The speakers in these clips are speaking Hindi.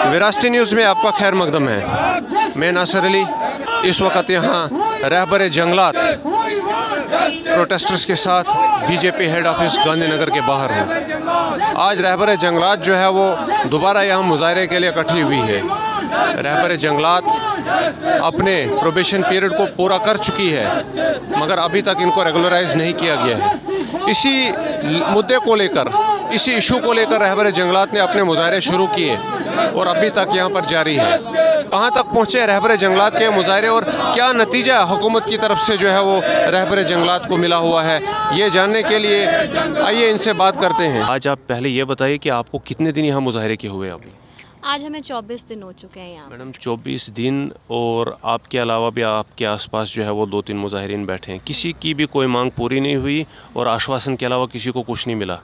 विरासती न्यूज़ में आपका खैर मकदम है। मैं नासिर अली इस वक्त यहाँ रहबर जंगलात प्रोटेस्टर्स के साथ बीजेपी हेड ऑफिस गांधीनगर के बाहर हूँ। आज रहबर जंगलात जो है वो दोबारा यहाँ मुजाहरे के लिए इकट्ठी हुई है। रहबर जंगलात अपने प्रोबेशन पीरियड को पूरा कर चुकी है, मगर अभी तक इनको रेगुलराइज नहीं किया गया है। इसी मुद्दे को लेकर, इसी इशू को लेकर रहबर जंगलात ने अपने मुजाहरे शुरू किए और अभी तक यहाँ पर जारी है। कहाँ तक पहुँचे रहबर जंगलात के मुजाहरे और क्या नतीजा हुकूमत की तरफ से जो है वो रहबर जंगलात को मिला हुआ है, ये जानने के लिए आइए इनसे बात करते हैं। आज आप पहले ये बताइए कि आपको कितने दिन यहाँ मुजाहरे के हुए? अब आज हमें 24 दिन हो चुके हैं यहाँ। मैडम 24 दिन, और आपके अलावा भी आपके आसपास जो है वो 2-3 मुजाहिरीन बैठे हैं। किसी की भी कोई मांग पूरी नहीं हुई और आश्वासन के अलावा किसी को कुछ नहीं मिला।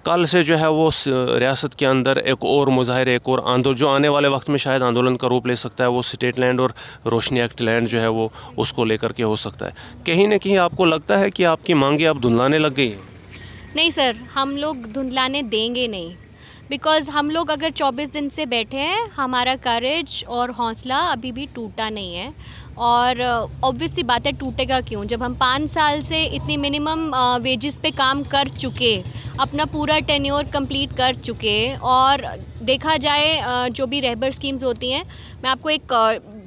कल से जो है वो रियासत के अंदर एक और मुजाहरे, एक और आंदोलन जो आने वाले वक्त में शायद आंदोलन का रूप ले सकता है, वो स्टेट लैंड और रोशनी एक्ट लैंड जो है वो उसको लेकर के हो सकता है। कहीं ना कहीं आपको लगता है कि आपकी मांगें अब धुंधलाने लग गई हैं? नहीं सर, हम लोग धुंधलाने देंगे नहीं, बिकॉज़ हम लोग अगर 24 दिन से बैठे हैं, हमारा करेज और हौसला अभी भी टूटा नहीं है। और ऑब्वियस सी बात है, टूटेगा क्यों जब हम 5 साल से इतनी मिनिमम वेजेस पे काम कर चुके, अपना पूरा टेन्योर कंप्लीट कर चुके। और देखा जाए जो भी रहबर स्कीम्स होती हैं, मैं आपको एक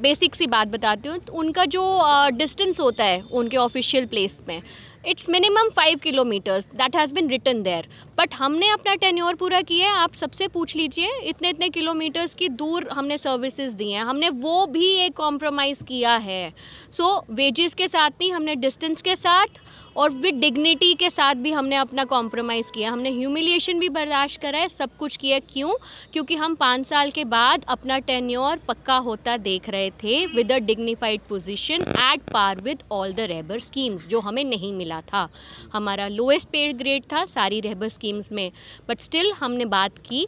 बेसिक सी बात बताती हूँ। उनका जो डिस्टेंस होता है उनके ऑफिशियल प्लेस में, it's minimum 5 kilometres, that has been written there. But हमने अपना टेन्योर पूरा किया है। आप सबसे पूछ लीजिए, इतने इतने किलोमीटर्स की दूर हमने सर्विसेज दी हैं, हमने वो भी एक कॉम्प्रोमाइज़ किया है। सो वेजेस के साथ नहीं, हमने डिस्टेंस के साथ और विद डिग्निटी के साथ भी हमने अपना कॉम्प्रोमाइज़ किया। हमने ह्यूमिलिएशन भी बर्दाश्त करा है, सब कुछ किया। क्यों? क्योंकि हम 5 साल के बाद अपना टेन्योर पक्का होता देख रहे थे with a dignified position at par with all the रहबर स्कीम्स, जो हमें नहीं मिला था। हमारा लोएस्ट पेड ग्रेड था सारी रहबर स्कीम्स में, बट स्टिल हमने बात की,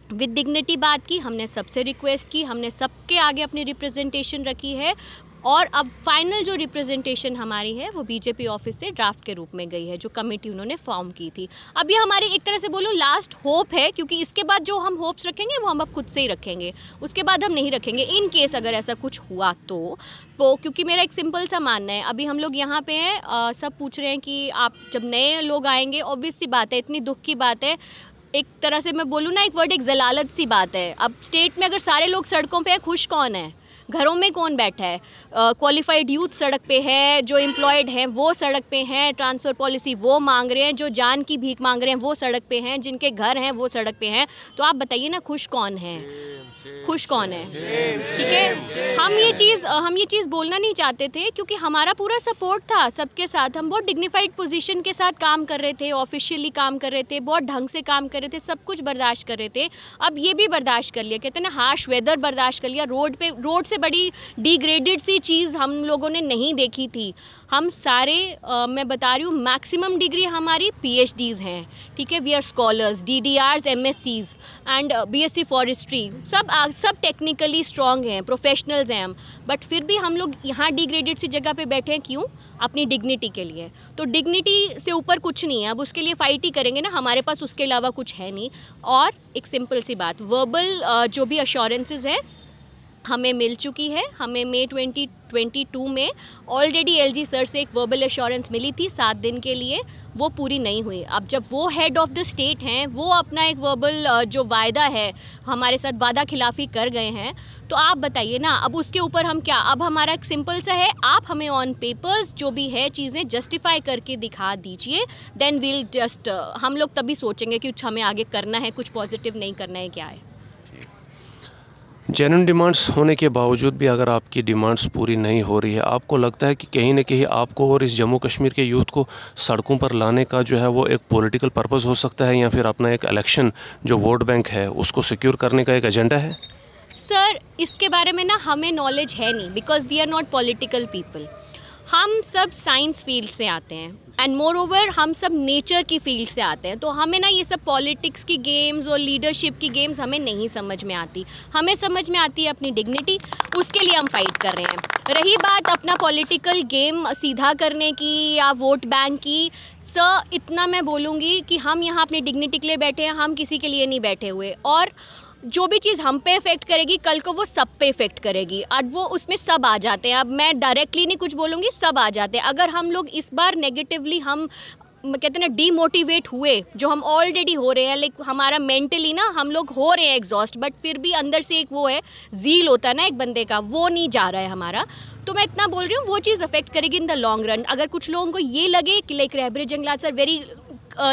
विद डिग्निटी बात की, हमने सबसे रिक्वेस्ट की, हमने सबके आगे अपनी रिप्रेजेंटेशन रखी है। और अब फाइनल जो रिप्रेजेंटेशन हमारी है वो बीजेपी ऑफिस से ड्राफ्ट के रूप में गई है, जो कमेटी उन्होंने फॉर्म की थी। अब ये हमारी एक तरह से बोलो लास्ट होप है, क्योंकि इसके बाद जो हम होप्स रखेंगे वो हम अब खुद से ही रखेंगे, उसके बाद हम नहीं रखेंगे इन केस अगर ऐसा कुछ हुआ तो। क्योंकि मेरा एक सिंपल सा मानना है, अभी हम लोग यहाँ पे हैं, सब पूछ रहे हैं कि आप जब नए लोग आएंगे, ऑब्वियस सी बात है, इतनी दुख की बात है, एक तरह से मैं बोलूँ ना, एक वर्ड, एक जलालत सी बात है। अब स्टेट में अगर सारे लोग सड़कों पे हैं, खुश कौन है? घरों में कौन बैठा है? क्वालिफाइड यूथ सड़क पे है, जो एम्प्लॉयड हैं वो सड़क पे हैं, ट्रांसफ़र पॉलिसी वो मांग रहे हैं, जो जान की भीख मांग रहे हैं वो सड़क पे हैं, जिनके घर हैं वो सड़क पे हैं। तो आप बताइए ना, खुश कौन है? खुश कौन है? ठीक है, हम ये चीज़ बोलना नहीं चाहते थे, क्योंकि हमारा पूरा सपोर्ट था सबके साथ। हम बहुत डिग्निफाइड पोजीशन के साथ काम कर रहे थे, ऑफिशियली काम कर रहे थे, बहुत ढंग से काम कर रहे थे, सब कुछ बर्दाश्त कर रहे थे। अब ये भी बर्दाश्त कर लिया, कहते हैं ना, हार्श वेदर बर्दाश्त कर लिया। रोड से बड़ी डिग्रेडेड सी चीज़ हम लोगों ने नहीं देखी थी। हम सारे मैं बता रही हूँ, मैक्सिमम डिग्री हमारी PhDs हैं, ठीक है, we are scholars, DDRs, MSCs and BSc forestry, सब टेक्निकली स्ट्रॉन्ग हैं, प्रोफेशनल्स हैं हम। बट फिर भी हम लोग यहाँ डिग्रेडेड सी जगह पे बैठे हैं। क्यों? अपनी डिग्निटी के लिए। तो डिग्निटी से ऊपर कुछ नहीं है, अब उसके लिए फ़ाइट ही करेंगे ना, हमारे पास उसके अलावा कुछ है नहीं। और एक सिंपल सी बात, वर्बल जो भी अश्योरेंसेस है हमें मिल चुकी है। हमें मई 2022 में ऑलरेडी LG सर से एक वर्बल एश्योरेंस मिली थी 7 दिन के लिए, वो पूरी नहीं हुई। अब जब वो हेड ऑफ़ द स्टेट हैं, वो अपना एक वर्बल जो वायदा है हमारे साथ, वादा खिलाफ़ी कर गए हैं, तो आप बताइए ना, अब उसके ऊपर हम क्या? अब हमारा एक सिंपल सा है, आप हमें ऑन पेपर्स जो भी है चीज़ें जस्टिफाई करके दिखा दीजिए, देन वील जस्ट हम लोग तभी सोचेंगे कि कुछ हमें आगे करना है, कुछ पॉजिटिव नहीं करना है, क्या है। जेन्युइन डिमांड्स होने के बावजूद भी अगर आपकी डिमांड्स पूरी नहीं हो रही है, आपको लगता है कि कहीं ना कहीं आपको और इस जम्मू कश्मीर के यूथ को सड़कों पर लाने का जो है वो एक पॉलिटिकल पर्पस हो सकता है, या फिर अपना एक इलेक्शन जो वोट बैंक है उसको सिक्योर करने का एक एजेंडा है? सर, इसके बारे में ना हमें नॉलेज है नहीं, because we are not political people. हम सब साइंस फील्ड से आते हैं एंड मोर ओवर हम सब नेचर की फील्ड से आते हैं, तो हमें ना ये सब पॉलिटिक्स की गेम्स और लीडरशिप की गेम्स हमें नहीं समझ में आती। हमें समझ में आती है अपनी डिग्निटी, उसके लिए हम फाइट कर रहे हैं। रही बात अपना पॉलिटिकल गेम सीधा करने की या वोट बैंक की, सर इतना मैं बोलूँगी कि हम यहाँ अपनी डिग्निटी के लिए बैठे हैं, हम किसी के लिए नहीं बैठे हुए। और जो भी चीज़ हम पे इफ़ेक्ट करेगी कल को वो सब पे इफ़ेक्ट करेगी, और वो उसमें सब आ जाते हैं। अब मैं डायरेक्टली नहीं कुछ बोलूँगी, सब आ जाते हैं। अगर हम लोग इस बार नेगेटिवली हम कहते हैं ना डीमोटिवेट हुए, जो हम ऑलरेडी हो रहे हैं, लाइक हमारा मेंटली ना हम लोग हो रहे हैं एग्जॉस्ट, बट फिर भी अंदर से एक वो है ज़ील होता है ना एक बंदे का, वो नहीं जा रहा है हमारा। तो मैं इतना बोल रही हूँ, वो चीज़ अफेक्ट करेगी इन द लॉन्ग रन। अगर कुछ लोगों को ये लगे कि लाइक रहबरे जंगलात are very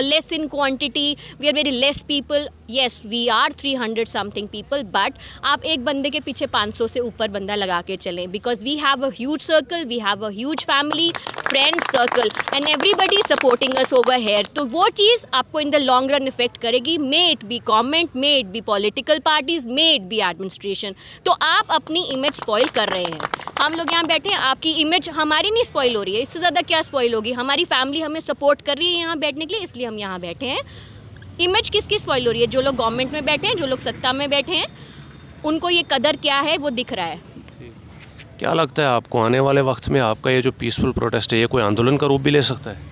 less in quantity, we are very less people, yes we are 300 something people, but आप एक बंदे के पीछे 500 से ऊपर बंदा लगा के चलें, because we have a huge circle, we have a huge family, friends circle and everybody is supporting us over here। तो वो चीज़ आपको in the long run effect करेगी, may it be government, may it be political parties, may it be administration। तो आप अपनी image spoil कर रहे हैं। हम लोग यहाँ बैठे हैं, आपकी इमेज हमारी नहीं स्पॉइल हो रही है, इससे ज़्यादा क्या स्पॉइल होगी। हमारी फैमिली हमें सपोर्ट कर रही है यहाँ बैठने के लिए, इसलिए हम यहाँ बैठे हैं। इमेज किसकी स्पॉइल हो रही है? जो लोग गवर्नमेंट में बैठे हैं, जो लोग सत्ता में बैठे हैं, उनको ये कदर क्या है वो दिख रहा है। क्या लगता है आपको आने वाले वक्त में आपका ये जो पीसफुल प्रोटेस्ट है ये कोई आंदोलन का रूप भी ले सकता है?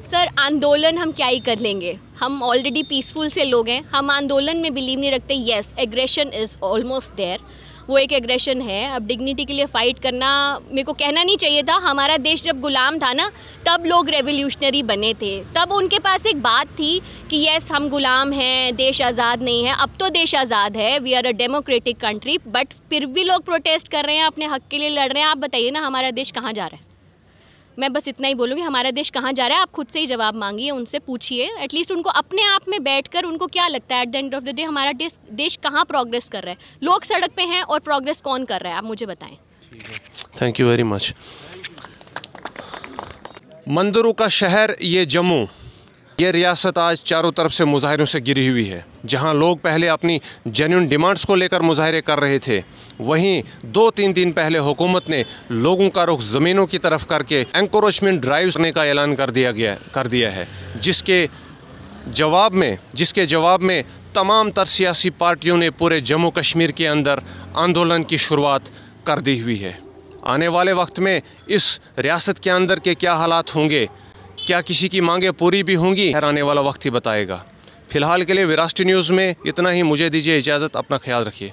सर आंदोलन हम क्या ही कर लेंगे, हम ऑलरेडी पीसफुल से लोग हैं, हम आंदोलन में बिलीव नहीं रखते। Yes aggression is almost there, वो एक एग्रेशन है। अब डिग्निटी के लिए फ़ाइट करना मेरे को कहना नहीं चाहिए था। हमारा देश जब गुलाम था ना, तब लोग रेवोल्यूशनरी बने थे, तब उनके पास एक बात थी कि येस हम गुलाम हैं, देश आज़ाद नहीं है। अब तो देश आज़ाद है, we are a democratic country, but फिर भी लोग प्रोटेस्ट कर रहे हैं, अपने हक़ के लिए लड़ रहे हैं। आप बताइए ना हमारा देश कहाँ जा रहा है? मैं बस इतना ही बोलूँगी, हमारा देश कहाँ जा रहा है आप खुद से ही जवाब मांगिए, उनसे पूछिए। एटलीस्ट उनको अपने आप में बैठकर उनको क्या लगता है at the end of the day हमारा देश कहाँ प्रोग्रेस कर रहा है? लोग सड़क पे हैं और प्रोग्रेस कौन कर रहा है, आप मुझे बताएं। Thank you very much. मंदिरों का शहर ये जम्मू, ये रियासत आज चारों तरफ से मुजाहिरों से घिरी हुई है। जहां लोग पहले अपनी जेन्युइन डिमांड्स को लेकर मुजाहिरे कर रहे थे, वहीं 2-3 दिन पहले हुकूमत ने लोगों का रुख ज़मीनों की तरफ करके एनक्रोचमेंट ड्राइव करने का ऐलान कर दिया है, जिसके जवाब में तमाम तर सियासी पार्टियों ने पूरे जम्मू कश्मीर के अंदर आंदोलन की शुरुआत कर दी हुई है। आने वाले वक्त में इस रियासत के अंदर के क्या हालात होंगे, क्या किसी की मांगें पूरी भी होंगी, आने वाला वक्त ही बताएगा। फ़िलहाल के लिए विरासती न्यूज़ में इतना ही। मुझे दीजिए इजाज़त, अपना ख्याल रखिए।